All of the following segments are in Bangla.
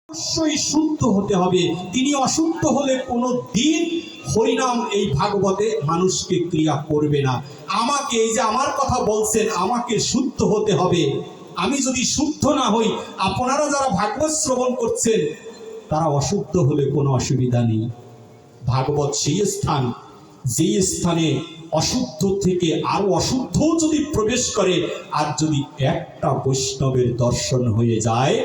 অবশ্যই শুদ্ধ হতে হবে। তিনি অশুদ্ধ হলে কোনো দিন হরিনাম এই ভাগবতে মানুষকে ক্রিয়া করবে না। আমাকে এই যে আমার কথা বলছেন, আমাকে শুদ্ধ হতে হবে। আমি যদি শুদ্ধ না হই, আপনারা যারা ভাগবত শ্রবণ করছেন তারা অশুদ্ধ হলে কোনো অসুবিধা নেই। ভাগবত সেই স্থান, যে স্থানে অশুদ্ধ থেকে আরো অশুদ্ধ যদি প্রবেশ করে, আর যদি একটা বৈষ্ণবের দর্শন হয়ে যায়,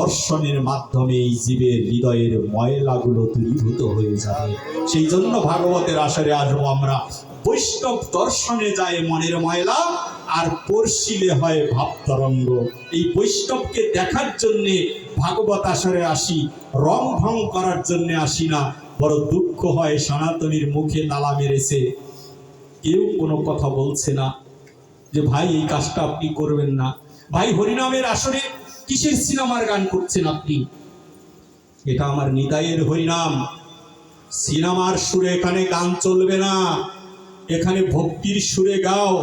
দর্শনের মাধ্যমে এই জীবের হৃদয়ের ময়লাগুলো দূরীভূত হয়ে যাবে। সেই জন্য ভাগবতের আসরে আসবো আমরা। বৈষ্ণব দর্শনে যায় মনের ময়লা, আর পরশিলে হয় ভাব তরঙ্গ। এই বৈষ্ণবকে দেখার জন্যে ভাগবত আসরে আসি, রং ভং করার জন্য আসি না। বড় দুঃখ হয়, সনাতনীর মুখে তালা মেরেছে, কেউ কোনো কথা বলছে না যে ভাই এই কাজটা আপনি করবেন না। ভাই হরিনামের আসরে কিসের সিনেমার গান করছেন আপনি? এটা আমার নিতাইয়ের হরিনাম। সিনেমার সুরে এখানে গান চলবে না, এখানে ভক্তির সুরে গাও।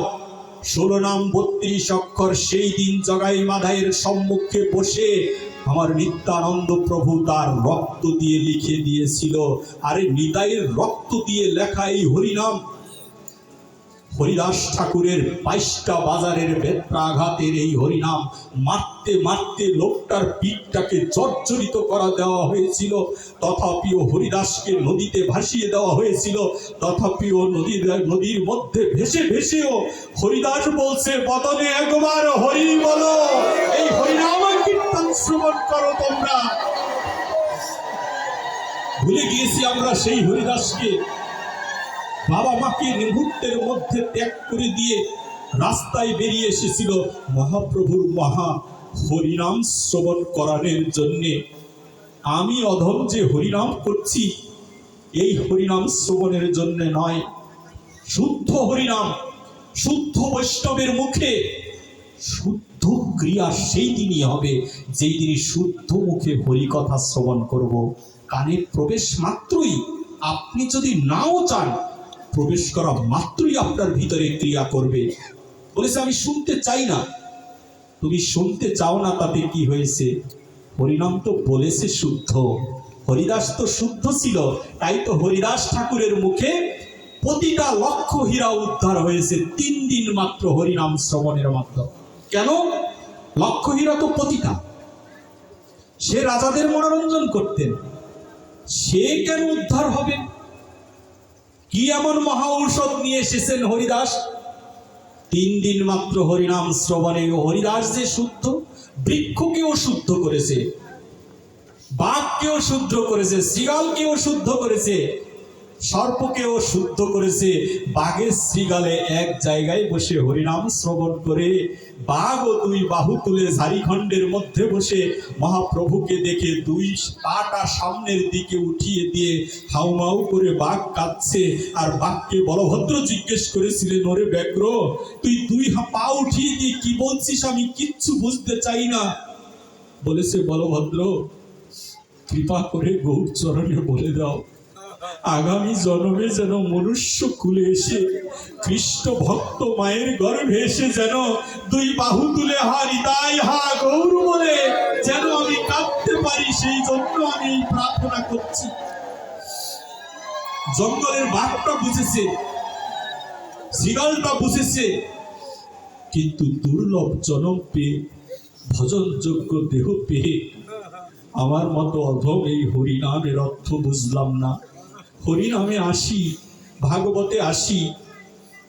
16 নাম 32 অক্ষর সেই দিন জগাই মাধাইয়ের সম্মুখে বসে আমার নিত্যানন্দ প্রভু তার রক্ত দিয়ে লিখে দিয়েছিল। আরে নিতাইয়ের রক্ত দিয়ে লেখা এই হরিনাম, হরিদাস ঠাকুরের 22টা বাজারের বেত্রাঘাতের এই হরিনাম মারতে মারতে লোকটার পিঠটাকে জর্জরিত করা দেওয়া হয়েছিল। তথাপিও হরিদাসকে নদীতে ভাসিয়ে দেওয়া হয়েছিল। তথাপিও নদীর মধ্যে ভেসে ভেসেও হরিদাস বলছে, বদনে একবার হরি বলো, এই হরিনাম কীর্তন শ্রবণ করো তোমরা। ভুলে গিয়েছি আমরা সেই হরিদাসকে। বাবা মাকে মুহূর্তের মধ্যে ত্যাগ করে দিয়ে রাস্তায় বেরিয়ে এসেছিল মহাপ্রভুর মহা হরিনাম শ্রবণ করানোর জন্যে। আমি অধম যে হরিনাম করছি, এই হরিনাম শ্রবণের জন্য নয়। শুদ্ধ হরিনাম, শুদ্ধ বৈষ্ণবের মুখে শুদ্ধ ক্রিয়া সেই দিনই হবে যেই দিনই শুদ্ধ মুখে হরিকথা শ্রবণ করব। কানে প্রবেশ মাত্রই, আপনি যদি নাও চান, প্রবেশ করা মাত্রই আপনার ভিতরে ক্রিয়া করবে। বলেছে আমি শুনতে চাই না। তুমি শুনতে চাও না, তাতে কি হয়েছে? হরিনাম তো বলেছে শুদ্ধ। হরিদাস তো শুদ্ধ ছিল, তাই তো হরিদাস ঠাকুরের মুখে প্রতিটা লক্ষ হীরা উদ্ধার হয়েছে 3 দিন মাত্র হরিনাম শ্রবণের মাধ্যমে। কেন? লক্ষ হীরা তো পতিতা, সে রাজাদের মনোরঞ্জন করতেন, সে কেন উদ্ধার হবে? কি এমন মহা ঔষধ নিয়ে এসেছেন হরিদাস? 3 দিন মাত্র হরিনাম শ্রবণে হরিদাস যে শুদ্ধ, বৃক্ষকেও শুদ্ধ করেছে, বাঘকেও শুদ্ধ করেছে, শৃগালকেও শুদ্ধ করেছে, সর্পকেও শুদ্ধ করেছে। বাঘের শৃগালে এক জায়গায় বসে হরিনাম শ্রবণ করে, বাঘও 2 বাহু তুলে ঝাড়িখণ্ডের মধ্যে বসে মহাপ্রভুকে দেখে 2 পাটা সামনের দিকে উঠিয়ে দিয়ে হাউমাউ করে বাঘ কাঁদছে। আর বাঘকে বলভদ্র জিজ্ঞেস করেছিলেন, ওরে ব্যাঘ্র, তুই 2 পা উঠিয়ে দিয়ে কি বলছিস? আমি কিচ্ছু বুঝতে চাই না। বলেছে, বলভদ্র কৃপা করে গৌর চরণে বলে দাও, আগামী জন্মে যেন মনুষ্য কুলে এসে কৃষ্ণ ভক্ত মায়ের গর্ভে এসে যেন 2 বাহু তুলে হা হৃদয় হা গৌর বলে যেন আমি কাঁদতে পারি, সেই জন্য আমি প্রার্থনা করছি। জঙ্গলের বাঘটা বুঝেছে, শৃগালটা বুঝেছে, কিন্তু দুর্লভ জনম পেয়ে, ভজনযোগ্য দেহ পেয়ে আমার মতো অধম এই হরিনামের অর্থ বুঝলাম না। হরিনামে আসি, ভাগবতে আসি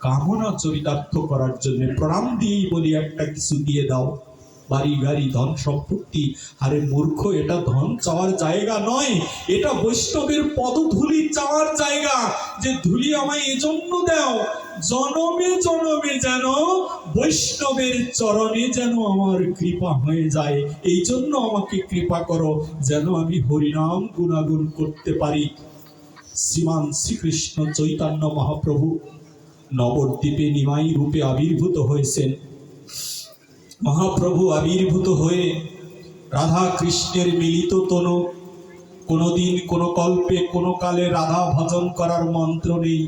কামনা চরিতার্থ করার জন্য। প্রণাম দিয়েই বলি, একটা কিছু দিয়ে দাও, বাড়ি গাড়ি ধন সম্পত্তি। আরে মূর্খ, এটা ধন চাওয়ার জায়গা নয়, এটা বৈষ্ণবের পদধূলি চাওয়ার জায়গা। যে ধূলি আমায় এজন্য দাও, জনমে জনমে যেন বৈষ্ণবের চরণে যেন আমার কৃপা হয়ে যায়। এই জন্য আমাকে কৃপা করো, যেন আমি হরিনাম গুণাগুণ করতে পারি। শ্রীমান শ্রীকৃষ্ণ চৈতন্য মহাপ্রভু নবদ্বীপে নিমাই রূপে আবির্ভূত হয়েছেন। মহাপ্রভু আবির্ভূত হয়ে রাধা কৃষ্ণের মিলিত তনু, কোনোদিন কোনো কল্পে কোনো কালে রাধা ভজন করার মন্ত্র নেই।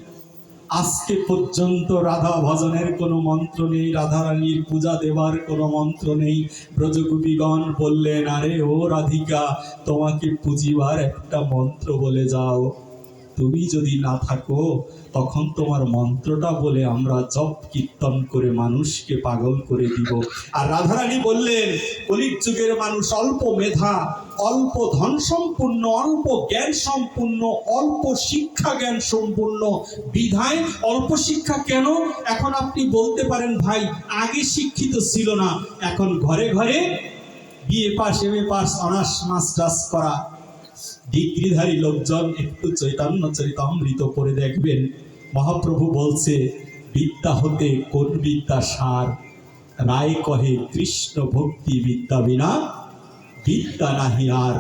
আজকে পর্যন্ত রাধা ভজনের কোনো মন্ত্র নেই, রাধারানীর পূজা দেবার কোনো মন্ত্র নেই। ব্রজগোপীগণ বললেন, আরে ও রাধিকা, তোমাকে পুজিবার একটা মন্ত্র বলে যাও। তুমি যদি না থাকো তখন তোমার মন্ত্রটা বলে আমরা জপ কীর্তন করে মানুষকে পাগল করে দিব। আর রাধারানী বললেন, কলির যুগের মানুষ অল্প মেধা, অল্প ধন সম্পূর্ণ, অল্প জ্ঞান সম্পূর্ণ, অল্প শিক্ষা জ্ঞান সম্পূর্ণ। বিধায় অল্প শিক্ষা কেন? এখন আপনি বলতে পারেন, ভাই আগে শিক্ষিত ছিল না, এখন ঘরে ঘরে BA pass, MA pass, honours masters করা ডিগ্রিধারী লোকজন। একটু চৈতন্য চরিতামৃত পড়ে দেখবেন, মহাপ্রভু বলছে, বিদ্যা হতে কোন বিদ্যা সার, রায় কহে কৃষ্ণ ভক্তি বিদ্যা বিনা বিদ্যা নাহি আর।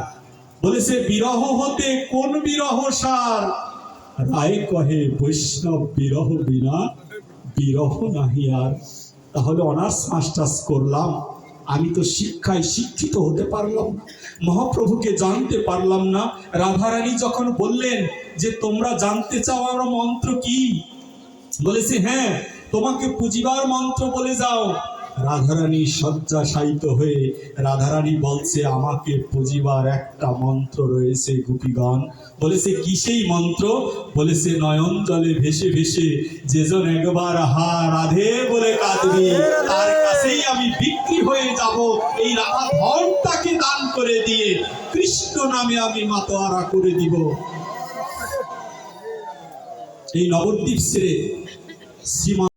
বলেছে বিরহ হতে কোন বিরহ সার, রায় কহে বৈষ্ণব বিরহ বিনা বিরহ নাহি আর। তাহলে অনার্স মাস্টার্স করলাম, আমি তো শিক্ষায় শিক্ষিত হতে পারলাম না, মহাপ্রভুকে জানতে পারলাম না। রাধারানী যখন বললেন যে তোমরা জানতে চাও আমার মন্ত্র কি, বলেছে হ্যাঁ, তোমাকে পুজিবার মন্ত্র বলে যাও। রাধারানী শয্যাশায়িত হয়ে রাধারানী বলছে, আমাকে পুজিবার একটা মন্ত্র রয়েছে গোপীগণ। বলেছে কি সেই মন্ত্র? বলেছে, নয়ন জলে ভেসে ভেসে যেজন একবার হা রাধে বলে কাঁদবে, তার কাছেই আমি বিক্রি হয়ে যাব, এই রাধা ধনটাকে দান করে দিয়ে কৃষ্ণ নামে আমি মাতোয়ারা করে দিব। এই নবদ্বীপ ছেড়ে শ্রীমা